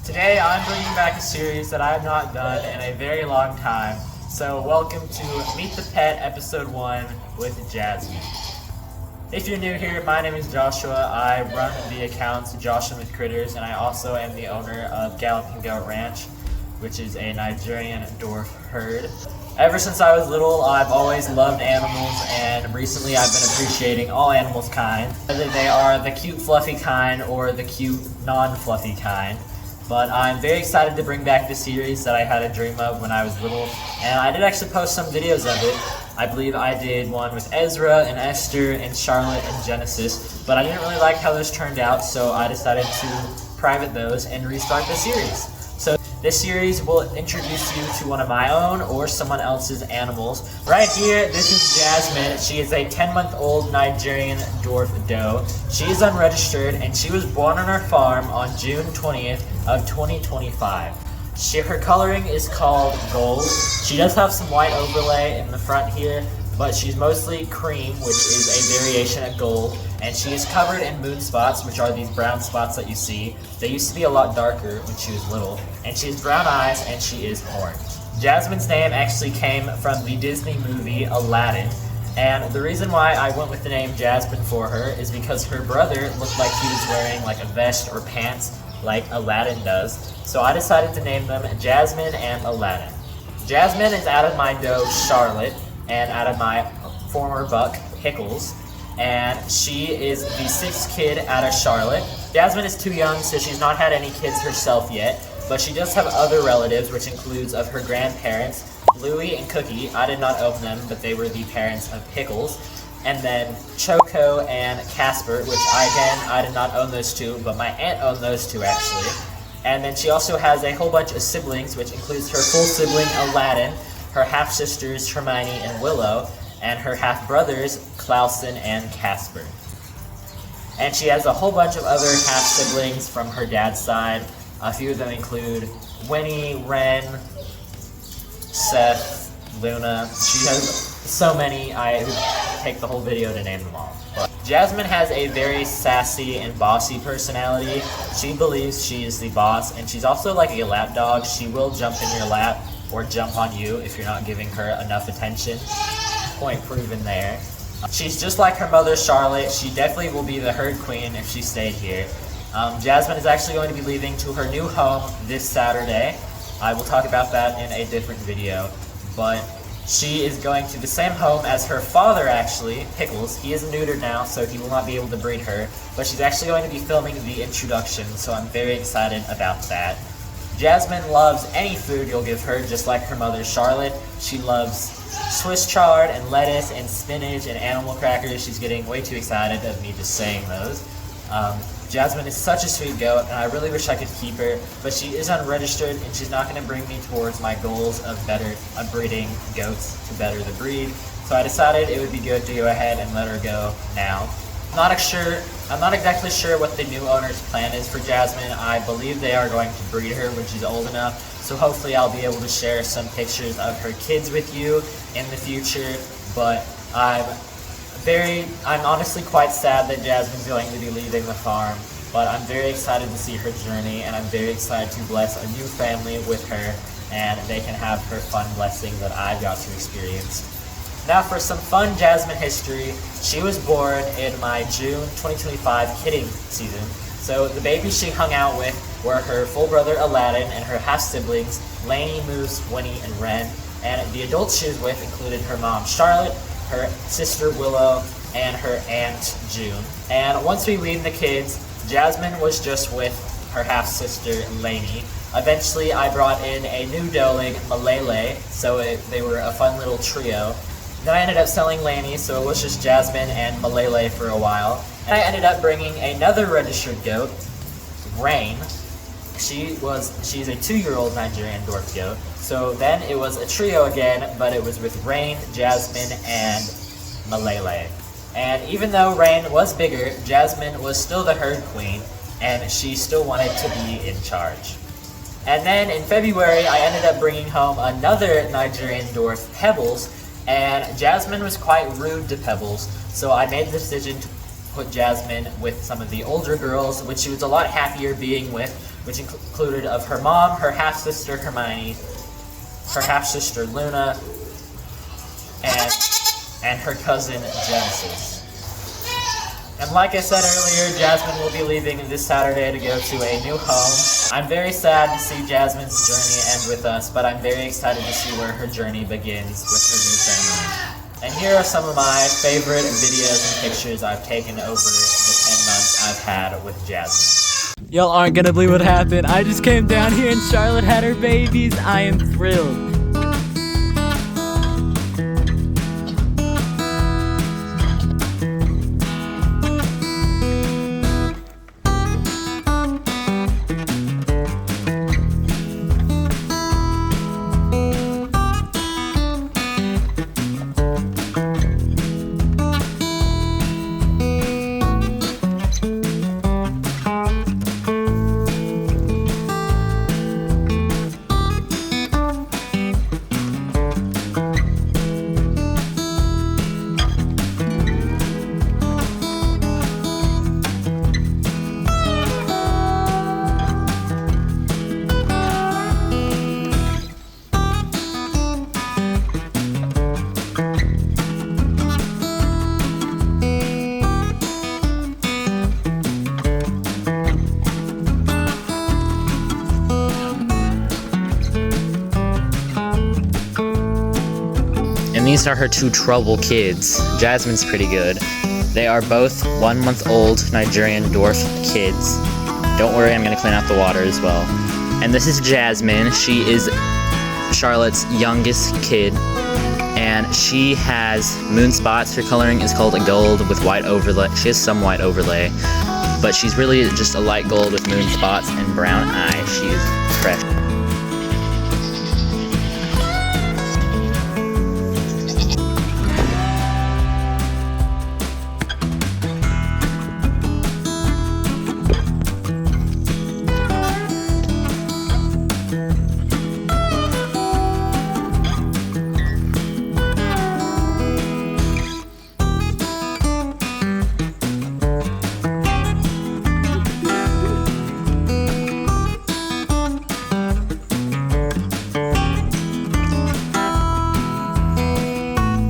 Today I'm bringing back a series that I have not done in a very long time. So welcome to Meet the Pet Episode 1 with Jasmine. If you're new here, my name is Joshua. I run the account Joshua with Critters, and I also am the owner of Galloping Goat Ranch, which is a Nigerian Dwarf herd. Ever since I was little, I've always loved animals, and recently I've been appreciating all animals kind, whether they are the cute fluffy kind or the cute non-fluffy kind. But I'm very excited to bring back the series that I had a dream of when I was little, and I did actually post some videos of it. I believe I did one with Ezra and Esther and Charlotte and Genesis, but I didn't really like how those turned out, so I decided to private those and restart the series. So this series will introduce you to one of my own or someone else's animals. Right here, this is Jasmine. She is a 10-month-old Nigerian Dwarf doe. She is unregistered, and she was born on our farm on June 20th of 2025. Her coloring is called gold. She does have some white overlay in the front here, but she's mostly cream, which is a variation of gold, and she is covered in moon spots, which are these brown spots that you see. They used to be a lot darker when she was little, and she has brown eyes, and she is orange. Jasmine's name actually came from the Disney movie Aladdin, and the reason why I went with the name Jasmine for her is because her brother looked like he was wearing like a vest or pants like Aladdin does, so I decided to name them Jasmine and Aladdin. Jasmine is out of my doe Charlotte, and out of my former buck, Pickles, and she is the sixth kid out of Charlotte. Jasmine is too young, so she's not had any kids herself yet, but she does have other relatives, which includes of her grandparents, Louie and Cookie. I did not own them, but they were the parents of Pickles. And then Choco and Casper, which I did not own those two, but my aunt owned those two actually. And then she also has a whole bunch of siblings, which includes her full sibling Aladdin, her half-sisters Hermione and Willow, and her half-brothers Clausen and Casper. And she has a whole bunch of other half-siblings from her dad's side. A few of them include Winnie, Ren, Seth, Luna. She has so many, I would take the whole video to name them all. But Jasmine has a very sassy and bossy personality. She believes she is the boss, and she's also like a lap dog. She will jump in your lap or jump on you if you're not giving her enough attention. Point proven there. She's just like her mother Charlotte. She definitely will be the herd queen if she stayed here. Jasmine is actually going to be leaving to her new home this Saturday. I will talk about that in a different video, but she is going to the same home as her father actually, Pickles. He is neutered now, so he will not be able to breed her, but she's actually going to be filming the introduction, so I'm very excited about that. Jasmine loves any food you'll give her, just like her mother Charlotte. She loves Swiss chard and lettuce and spinach and animal crackers. She's getting way too excited of me just saying those. Jasmine is such a sweet goat, and I really wish I could keep her, but she is unregistered, and she's not going to bring me towards my goals of breeding goats to better the breed. So I decided it would be good to go ahead and let her go now. I'm not exactly sure what the new owner's plan is for Jasmine. I believe they are going to breed her when she's old enough, so hopefully I'll be able to share some pictures of her kids with you in the future, but I'm honestly quite sad that Jasmine's going to be leaving the farm, but I'm very excited to see her journey, and I'm very excited to bless a new family with her, and they can have her fun blessings that I've got to experience. Now for some fun Jasmine history, she was born in my June 2025 kidding season. So the babies she hung out with were her full brother Aladdin and her half-siblings Lainey, Moose, Winnie, and Ren. And the adults she was with included her mom Charlotte, her sister Willow, and her aunt June. And once we weaned the kids, Jasmine was just with her half-sister Lainey. Eventually I brought in a new doeling, Malele, so they were a fun little trio. Then I ended up selling Lainey, so it was just Jasmine and Malele for a while. And I ended up bringing another registered goat, Rain. She's a 2-year-old Nigerian Dwarf goat. So then it was a trio again, but it was with Rain, Jasmine, and Malele. And even though Rain was bigger, Jasmine was still the herd queen, and she still wanted to be in charge. And then in February, I ended up bringing home another Nigerian Dwarf, Pebbles, and Jasmine was quite rude to Pebbles, so I made the decision to put Jasmine with some of the older girls, which she was a lot happier being with. which included of her mom, her half-sister Hermione, her half-sister Luna, and her cousin Genesis. And like I said earlier, Jasmine will be leaving this Saturday to go to a new home. I'm very sad to see Jasmine's journey end with us, but I'm very excited to see where her journey begins with her new family. And here are some of my favorite videos and pictures I've taken over the 10 months I've had with Jasmine. Y'all aren't gonna believe what happened. I just came down here and Charlotte had her babies. I am thrilled. And these are her two trouble kids. Jasmine's pretty good. They are both 1 month old Nigerian Dwarf kids. Don't worry, I'm gonna clean out the water as well. And this is Jasmine. She is Charlotte's youngest kid. And she has moon spots. Her coloring is called a gold with white overlay. She has some white overlay, but she's really just a light gold with moon spots and brown eyes. She is fresh.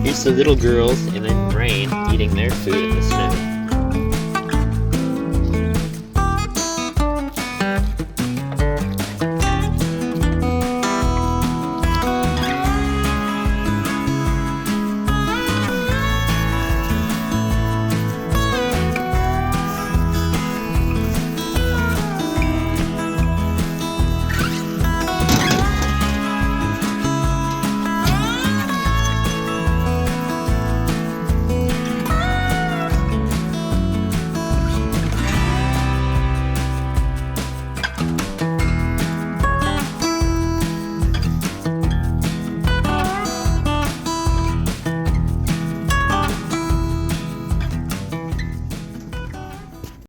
Here's the little girls and then Rain eating their food in the snow.